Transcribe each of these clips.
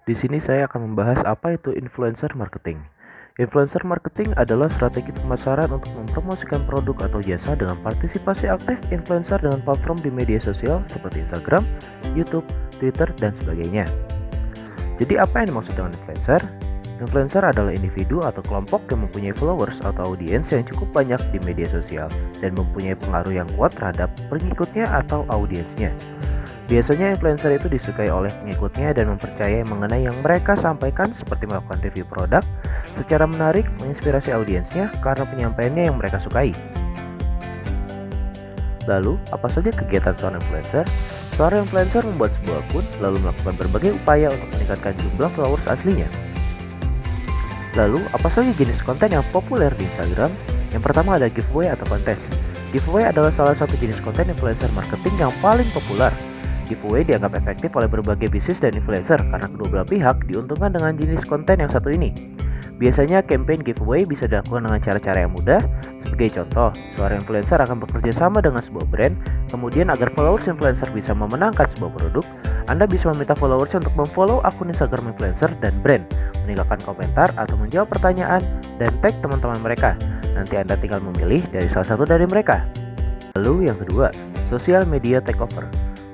Di sini saya akan membahas apa itu influencer marketing. Influencer marketing adalah strategi pemasaran untuk mempromosikan produk atau jasa dengan partisipasi aktif influencer dengan platform di media sosial seperti Instagram, YouTube, Twitter, dan sebagainya. Jadi apa yang dimaksud dengan influencer? Influencer adalah individu atau kelompok yang mempunyai followers atau audiens yang cukup banyak di media sosial dan mempunyai pengaruh yang kuat terhadap pengikutnya atau audiensnya. Biasanya influencer itu disukai oleh pengikutnya dan mempercayai mengenai yang mereka sampaikan seperti melakukan review produk secara menarik menginspirasi audiensnya karena penyampaiannya yang mereka sukai. Lalu, apa saja kegiatan seorang influencer? Seorang influencer membuat sebuah akun lalu melakukan berbagai upaya untuk meningkatkan jumlah followers aslinya. Lalu, apa saja jenis konten yang populer di Instagram? Yang pertama ada giveaway atau kontes. Giveaway adalah salah satu jenis konten influencer marketing yang paling populer. Giveaway dianggap efektif oleh berbagai bisnis dan influencer karena kedua belah pihak diuntungkan dengan jenis konten yang satu ini. Biasanya campaign giveaway bisa dilakukan dengan cara-cara yang mudah. Sebagai contoh, seorang influencer akan bekerja sama dengan sebuah brand, kemudian agar followers influencer bisa memenangkan sebuah produk, Anda bisa meminta followers untuk memfollow akun Instagram influencer dan brand, meninggalkan komentar atau menjawab pertanyaan, dan tag teman-teman mereka. Nanti Anda tinggal memilih dari salah satu dari mereka. Lalu yang kedua, social media takeover.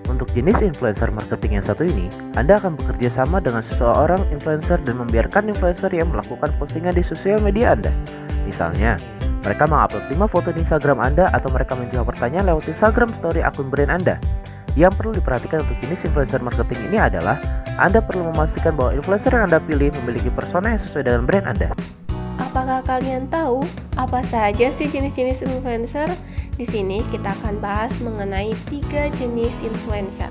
Untuk jenis influencer marketing yang satu ini, Anda akan bekerja sama dengan seseorang influencer dan membiarkan influencer yang melakukan postingan di sosial media Anda. Misalnya, mereka mengupload 5 foto di Instagram Anda atau mereka menjawab pertanyaan lewat Instagram story akun brand Anda. Yang perlu diperhatikan untuk jenis influencer marketing ini adalah Anda perlu memastikan bahwa influencer yang Anda pilih memiliki persona yang sesuai dengan brand Anda. Apakah kalian tahu apa saja sih jenis-jenis influencer? Di sini kita akan bahas mengenai 3 jenis influencer.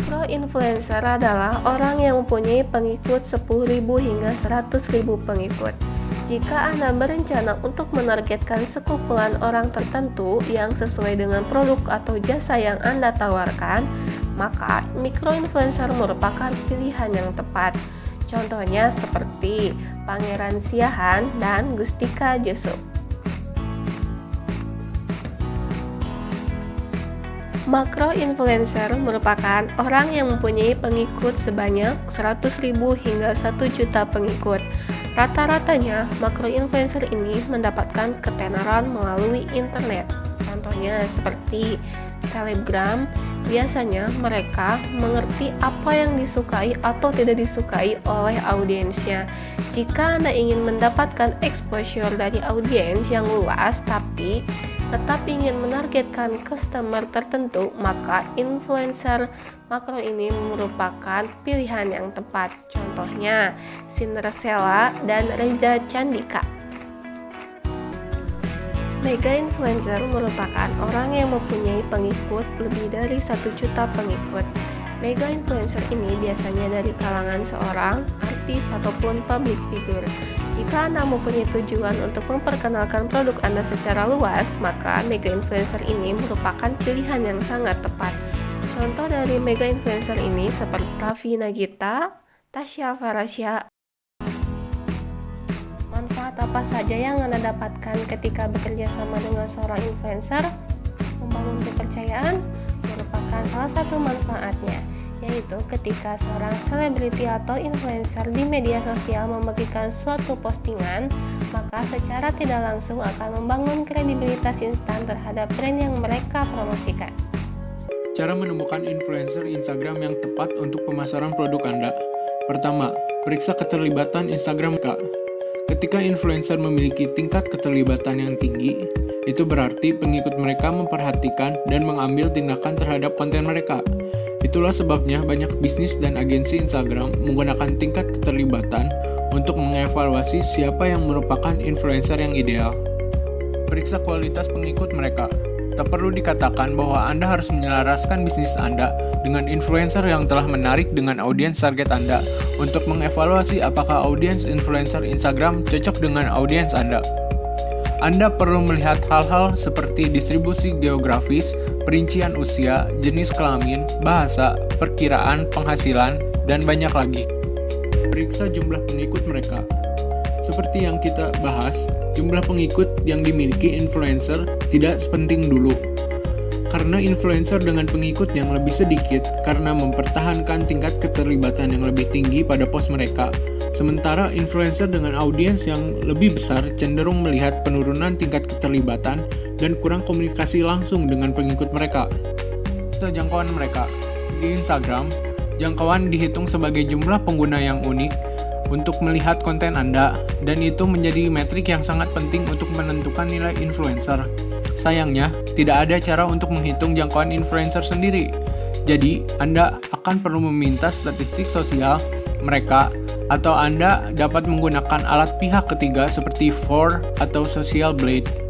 Pro influencer adalah orang yang mempunyai pengikut 10.000 hingga 100.000 pengikut. Jika Anda berencana untuk menargetkan sekumpulan orang tertentu yang sesuai dengan produk atau jasa yang Anda tawarkan, maka micro-influencer merupakan pilihan yang tepat. Contohnya seperti Pangeran Siahaan dan Gustika Jusuf. Makro influencer merupakan orang yang mempunyai pengikut sebanyak 100.000 hingga 1 juta pengikut. Rata-ratanya, makro influencer ini mendapatkan ketenaran melalui internet. Contohnya seperti selebgram, biasanya mereka mengerti apa yang disukai atau tidak disukai oleh audiensnya. Jika Anda ingin mendapatkan exposure dari audiens yang luas tapi tetap ingin menargetkan customer tertentu, maka influencer makro ini merupakan pilihan yang tepat. Contohnya Cinderella dan Reza Candika. Mega influencer merupakan orang yang mempunyai pengikut lebih dari 1 juta pengikut. Mega influencer ini biasanya dari kalangan seorang artis ataupun public figure. Jika Anda mempunyai tujuan untuk memperkenalkan produk Anda secara luas, maka mega influencer ini merupakan pilihan yang sangat tepat. Contoh dari mega influencer ini seperti Raffi Nagita, Tasya Farasya. Manfaat apa saja yang Anda dapatkan ketika bekerja sama dengan seorang influencer? Membangun kepercayaan merupakan salah satu manfaatnya, yaitu ketika seorang selebriti atau influencer di media sosial membagikan suatu postingan, maka secara tidak langsung akan membangun kredibilitas instan terhadap brand yang mereka promosikan. Cara menemukan influencer Instagram yang tepat untuk pemasaran produk Anda. Pertama, periksa keterlibatan Instagram Anda. Ketika influencer memiliki tingkat keterlibatan yang tinggi, itu berarti pengikut mereka memperhatikan dan mengambil tindakan terhadap konten mereka. Itulah sebabnya banyak bisnis dan agensi Instagram menggunakan tingkat keterlibatan untuk mengevaluasi siapa yang merupakan influencer yang ideal. Periksa kualitas pengikut mereka. Tak perlu dikatakan bahwa Anda harus menyelaraskan bisnis Anda dengan influencer yang telah menarik dengan audiens target Anda untuk mengevaluasi apakah audiens influencer Instagram cocok dengan audiens Anda. Anda perlu melihat hal-hal seperti distribusi geografis, perincian usia, jenis kelamin, bahasa, perkiraan penghasilan, dan banyak lagi. Periksa jumlah pengikut mereka. Seperti yang kita bahas, jumlah pengikut yang dimiliki influencer tidak sepenting dulu. karena influencer dengan pengikut yang lebih sedikit karena mempertahankan tingkat keterlibatan yang lebih tinggi pada post mereka, sementara influencer dengan audiens yang lebih besar cenderung melihat penurunan tingkat keterlibatan dan kurang komunikasi langsung dengan pengikut mereka. Jangkauan mereka di Instagram, jangkauan dihitung sebagai jumlah pengguna yang unik untuk melihat konten Anda, dan itu menjadi metrik yang sangat penting untuk menentukan nilai influencer. Sayangnya, tidak ada cara untuk menghitung jangkauan influencer sendiri. Jadi, Anda akan perlu meminta statistik sosial mereka, atau Anda dapat menggunakan alat pihak ketiga seperti For atau Social Blade.